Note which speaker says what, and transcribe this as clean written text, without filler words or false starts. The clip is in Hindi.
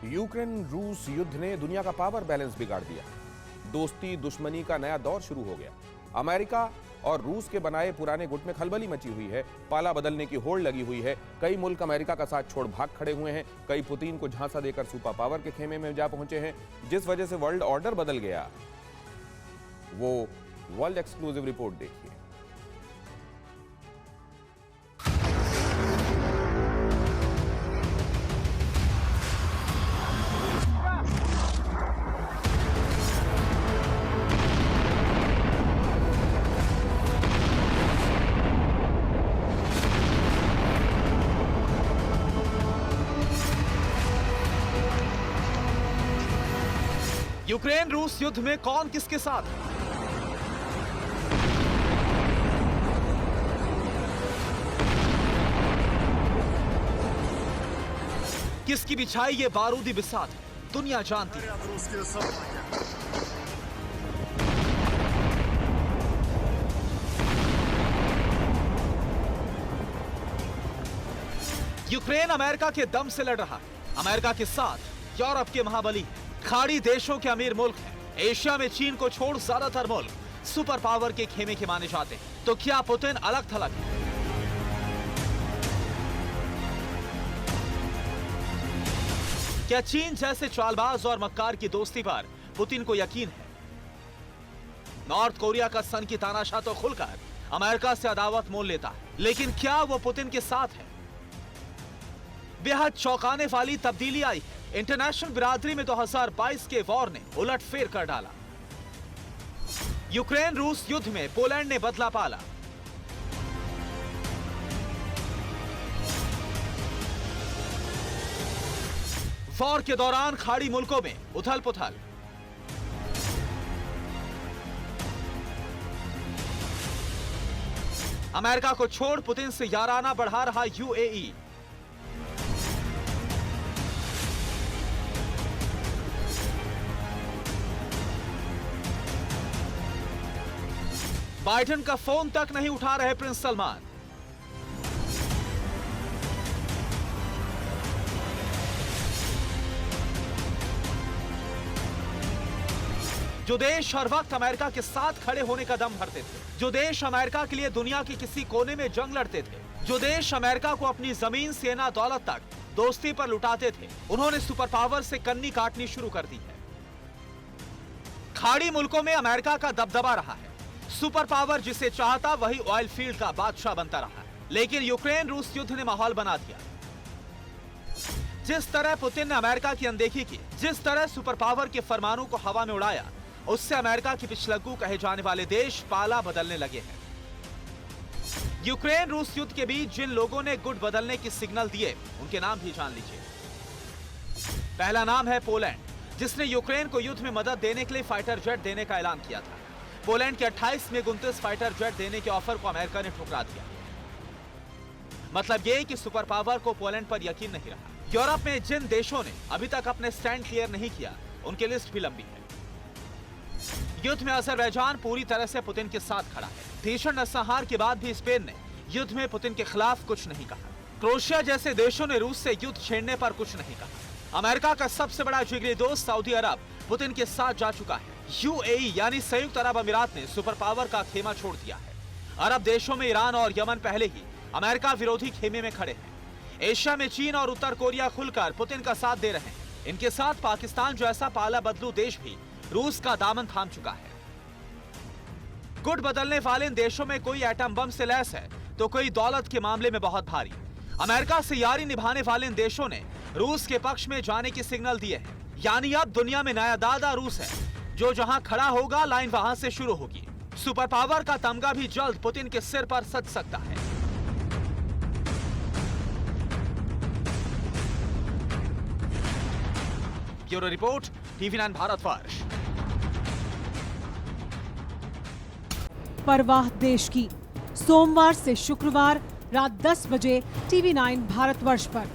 Speaker 1: यूक्रेन रूस युद्ध ने दुनिया का पावर बैलेंस बिगाड़ दिया। दोस्ती दुश्मनी का नया दौर शुरू हो गया। अमेरिका और रूस के बनाए पुराने गुट में खलबली मची हुई है। पाला बदलने की होड़ लगी हुई है। कई मुल्क अमेरिका का साथ छोड़ भाग खड़े हुए हैं। कई पुतिन को झांसा देकर सुपर पावर के खेमे में जा पहुंचे हैं। जिस वजह से वर्ल्ड ऑर्डर बदल गया, वो वर्ल्ड एक्सक्लूसिव रिपोर्ट देखिए।
Speaker 2: यूक्रेन रूस युद्ध में कौन किसके साथ है? किसकी बिछाई ये बारूदी बिसात है, दुनिया जानती है। यूक्रेन अमेरिका के दम से लड़ रहा है। अमेरिका के साथ यूरोप के महाबली, खाड़ी देशों के अमीर मुल्क हैं। एशिया में चीन को छोड़ ज्यादातर मुल्क सुपर पावर के खेमे के माने जाते हैं। तो क्या पुतिन अलग थलग है? क्या चीन जैसे चालबाज और मक्कार की दोस्ती पर पुतिन को यकीन है? नॉर्थ कोरिया का सन की तानाशाह तो खुलकर अमेरिका से अदावत मोल लेता है, लेकिन क्या वो पुतिन के साथ है? बेहद चौंकाने वाली तब्दीली आई है। इंटरनेशनल बिरादरी में 2022 के वॉर ने उलटफेर कर डाला। यूक्रेन रूस युद्ध में पोलैंड ने बदला पाला। वॉर के दौरान खाड़ी मुल्कों में उथल पुथल। अमेरिका को छोड़ पुतिन से याराना बढ़ा रहा यूएई। बाइडेन का फोन तक नहीं उठा रहे प्रिंस सलमान। जो देश हर वक्त अमेरिका के साथ खड़े होने का दम भरते थे, जो देश अमेरिका के लिए दुनिया के किसी कोने में जंग लड़ते थे, जो देश अमेरिका को अपनी जमीन, सेना, दौलत तक दोस्ती पर लुटाते थे, उन्होंने सुपर पावर से कन्नी काटनी शुरू कर दी है। खाड़ी मुल्कों में अमेरिका का दबदबा रहा है। सुपर पावर जिसे चाहता वही ऑयल फील्ड का बादशाह बनता रहा। लेकिन यूक्रेन रूस युद्ध ने माहौल बना दिया। जिस तरह पुतिन ने अमेरिका की अनदेखी की, जिस तरह सुपर पावर के फरमानों को हवा में उड़ाया, उससे अमेरिका की पिछलग्गू कहे जाने वाले देश पाला बदलने लगे हैं। यूक्रेन रूस युद्ध के बीच जिन लोगों ने गुट बदलने की सिग्नल दिए, उनके नाम भी जान लीजिए। पहला नाम है पोलैंड, जिसने यूक्रेन को युद्ध में मदद देने के लिए फाइटर जेट देने का ऐलान किया था। पोलैंड के 28 में 29 फाइटर जेट देने के ऑफर को अमेरिका ने ठुकरा दिया। मतलब यह कि सुपर पावर को पोलैंड पर यकीन नहीं रहा। यूरोप में जिन देशों ने अभी तक अपने स्टैंड क्लियर नहीं किया, उनकी लिस्ट भी लंबी है। युद्ध में अजरबैजान पूरी तरह से पुतिन के साथ खड़ा है। भीषण नरसंहार के बाद भी स्पेन ने युद्ध में पुतिन के खिलाफ कुछ नहीं कहा। क्रोएशिया जैसे देशों ने रूस से युद्ध छेड़ने पर कुछ नहीं कहा। अमेरिका का सबसे बड़ा जिगरी दोस्त सऊदी अरब पुतिन के साथ जा चुका है। यूएई यानी संयुक्त अरब अमीरात ने सुपर पावर का खेमा छोड़ दिया है। अरब देशों में ईरान और यमन पहले ही अमेरिका विरोधी खेमे में खड़े हैं। एशिया में चीन और उत्तर कोरिया खुलकर पुतिन का साथ दे रहे हैं। इनके साथ पाकिस्तान जैसा पाला बदलू देश भी रूस का दामन थाम चुका है। गुट बदलने वाले इन देशों में कोई एटम बम से लैस है, तो कोई दौलत के मामले में बहुत भारी। अमेरिका से यारी निभाने वाले इन देशों ने रूस के पक्ष में जाने की सिग्नल दिए हैं। यानी अब दुनिया में नया दादा रूस है। जो जहां खड़ा होगा, लाइन वहां से शुरू होगी। सुपर पावर का तमगा भी जल्द पुतिन के सिर पर सज सकता है। Bureau report, TV9 Bharatvarsh.
Speaker 3: परवाह देश की, सोमवार से शुक्रवार रात 10 बजे TV9 भारतवर्ष पर।